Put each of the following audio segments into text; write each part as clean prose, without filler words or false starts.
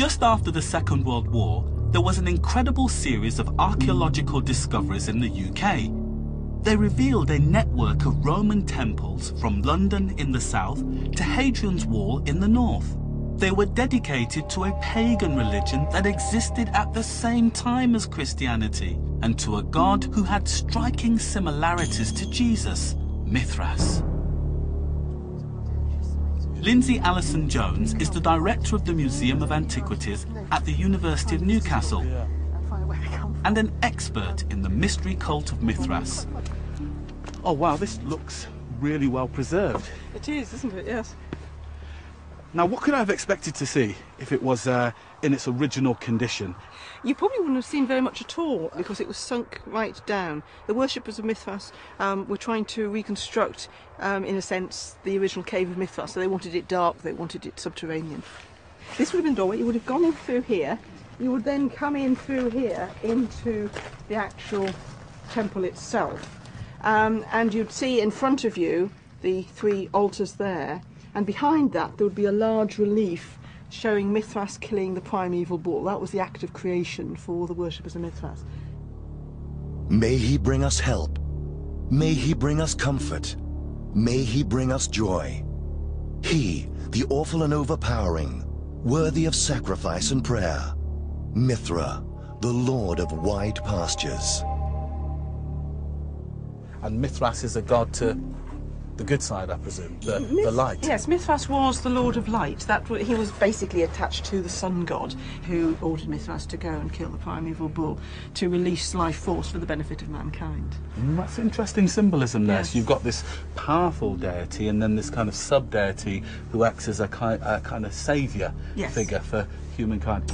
Just after the Second World War, there was an incredible series of archaeological discoveries in the UK. They revealed a network of Roman temples from London in the south to Hadrian's Wall in the north. They were dedicated to a pagan religion that existed at the same time as Christianity, and to a god who had striking similarities to Jesus, Mithras. Lindsay Allison-Jones is the director of the Museum of Antiquities at the University of Newcastle and an expert in the mystery cult of Mithras. Oh wow, this looks really well preserved. It is, isn't it? Yes. Now, what could I have expected to see if it was in its original condition? You probably wouldn't have seen very much at all because it was sunk right down. The worshippers of Mithras were trying to reconstruct, in a sense, the original cave of Mithras. So they wanted it dark, they wanted it subterranean. This would have been the doorway. You would have gone in through here. You would then come in through here into the actual temple itself. And you'd see in front of you the 3 altars there. And behind that, there would be a large relief showing Mithras killing the primeval bull. That was the act of creation for the worshippers of Mithras. May he bring us help. May he bring us comfort. May he bring us joy. He, the awful and overpowering, worthy of sacrifice and prayer. Mithra, the lord of wide pastures. And Mithras is a god to the good side, I presume, the light. Yes, Mithras was the lord of light. He was basically attached to the sun god, who ordered Mithras to go and kill the primeval bull to release life force for the benefit of mankind. That's interesting symbolism there. Yes. So you've got this powerful deity and then this kind of sub-deity who acts as a kind of saviour figure for humankind.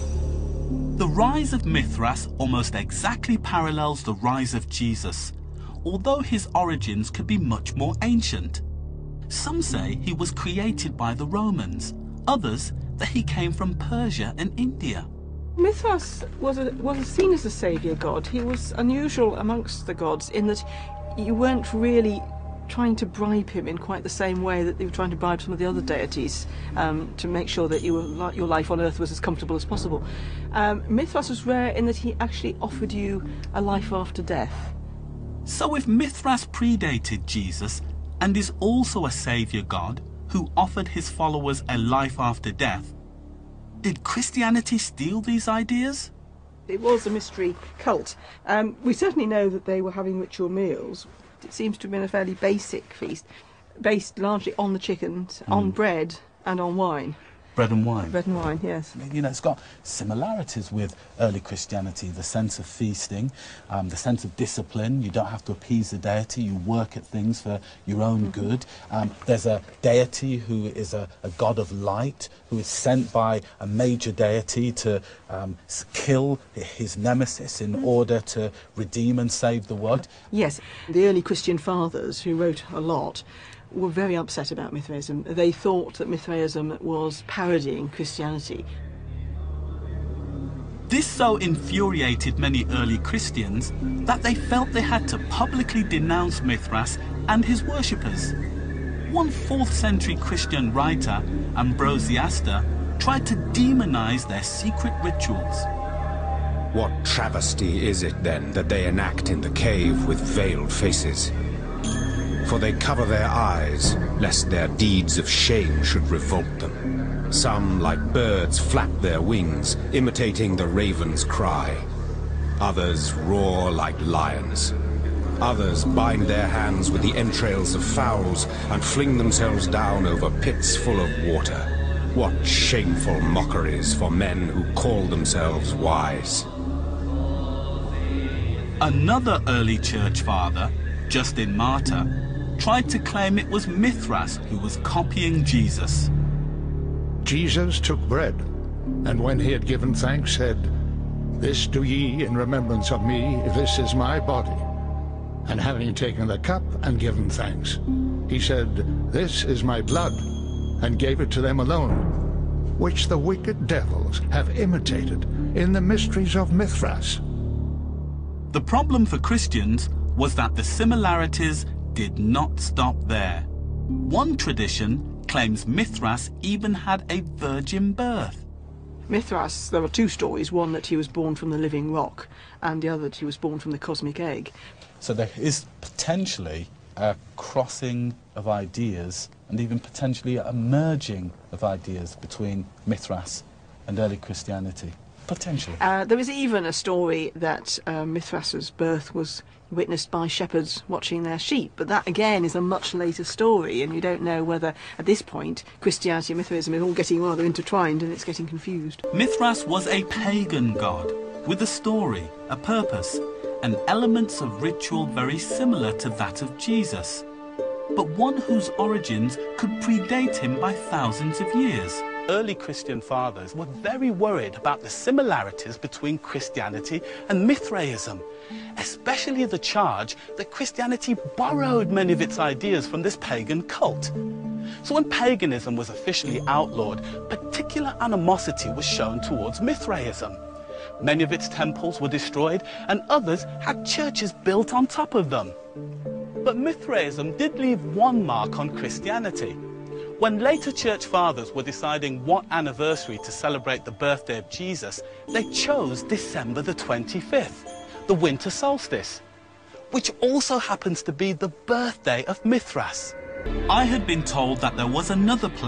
The rise of Mithras almost exactly parallels the rise of Jesus, although his origins could be much more ancient. Some say he was created by the Romans, others that he came from Persia and India. Mithras was seen as a saviour god. He was unusual amongst the gods in that you weren't really trying to bribe him in quite the same way that they were trying to bribe some of the other deities to make sure that your life on earth was as comfortable as possible. Mithras was rare in that he actually offered you a life after death. So if Mithras predated Jesus and is also a saviour god who offered his followers a life after death, did Christianity steal these ideas? It was a mystery cult. We certainly know that they were having ritual meals. It seems to have been a fairly basic feast, based largely on the chickens, on bread and on wine. Bread and wine. Bread and wine, yes. You know, it's got similarities with early Christianity, the sense of feasting, the sense of discipline. You don't have to appease the deity, you work at things for your own good. There's a deity who is a god of light, who is sent by a major deity to kill his nemesis in order to redeem and save the world. Yes, the early Christian fathers, who wrote a lot, were very upset about Mithraism. They thought that Mithraism was parodying Christianity. This so infuriated many early Christians that they felt they had to publicly denounce Mithras and his worshippers. One 4th century Christian writer, Ambrosiaster, tried to demonize their secret rituals. What travesty is it then that they enact in the cave with veiled faces? For they cover their eyes, lest their deeds of shame should revolt them. Some, like birds, flap their wings, imitating the raven's cry. Others roar like lions. Others bind their hands with the entrails of fowls and fling themselves down over pits full of water. What shameful mockeries for men who call themselves wise. Another early church father, Justin Martyr, tried to claim it was Mithras who was copying Jesus. Jesus took bread, and when he had given thanks, said, "This do ye in remembrance of me, this is my body." And having taken the cup and given thanks, he said, "This is my blood," and gave it to them alone, which the wicked devils have imitated in the mysteries of Mithras. The problem for Christians was that the similarities did not stop there. One tradition claims Mithras even had a virgin birth. Mithras, there are two stories, one that he was born from the living rock and the other that he was born from the cosmic egg. So there is potentially a crossing of ideas and even potentially a merging of ideas between Mithras and early Christianity. Potentially. There is even a story that Mithras's birth was witnessed by shepherds watching their sheep, but that again is a much later story, and you don't know whether at this point Christianity and Mithraism is all getting rather intertwined and it's getting confused. Mithras was a pagan god with a story, a purpose, and elements of ritual very similar to that of Jesus, but one whose origins could predate him by thousands of years. Early Christian fathers were very worried about the similarities between Christianity and Mithraism, especially the charge that Christianity borrowed many of its ideas from this pagan cult. So when paganism was officially outlawed, particular animosity was shown towards Mithraism. Many of its temples were destroyed and others had churches built on top of them. But Mithraism did leave one mark on Christianity. When later church fathers were deciding what anniversary to celebrate the birthday of Jesus, they chose December the 25th, the winter solstice, which also happens to be the birthday of Mithras. I had been told that there was another place